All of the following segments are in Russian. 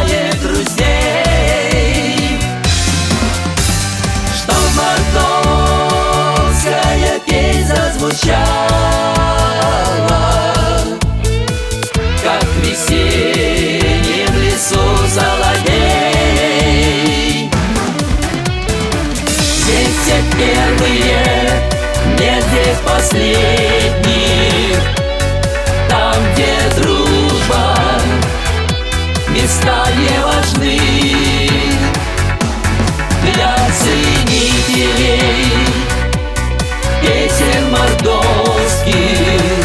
собирает друзей, чтоб мордовская песнь зазвучала, как в весеннем лесу соловей. Здесь все первые, нет здесь последних. Там, где дружба, места не важны. Для ценителей песен мордовских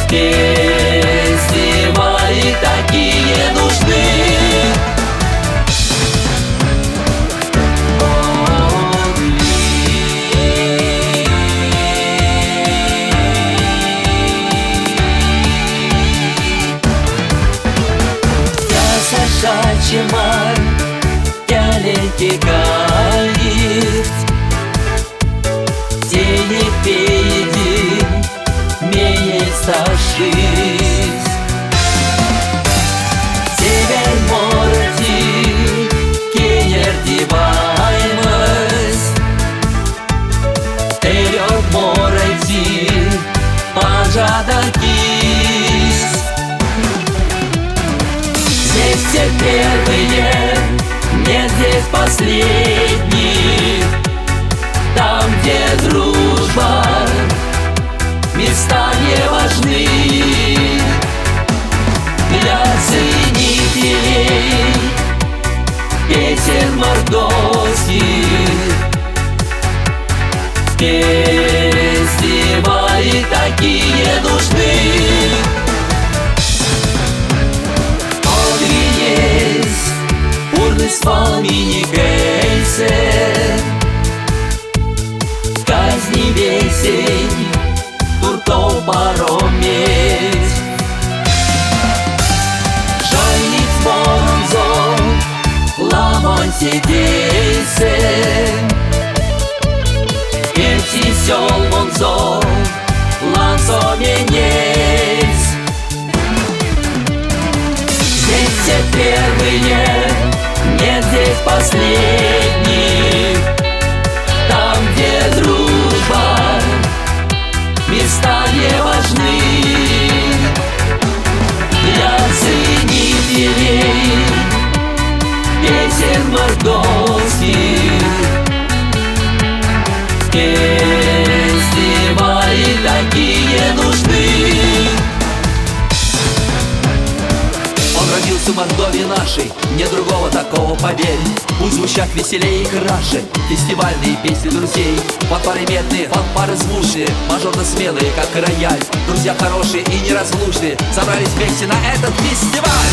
фестивали такие нужны. Чемар, тяленький гаит, тени впереди, меняет старшись. Север морди, кенер диваймас, вперед морди, пожадакис. Здесь все первые, нет здесь последних. Там, где дружба, места не важны. Для ценителей песен мордовских фестивали такие нужны. Вспомни кейсы, казни весень, туртов парометь. Жальник монзо, ламон сидейсе, эти сел монзо, лансо менеть. Здесь все первые, нет здесь последних. Там, где дружба, места не важны. Для ценителей песен мордовских фестивали такие нужны. В Мордовии нашей нет другого такого, поверь. Пусть звучат веселее и краше фестивальные песни друзей. Фанфары медные, фанфары звучные, мажорно смелые, как рояль. Друзья хорошие и неразлучные собрались вместе на этот фестиваль.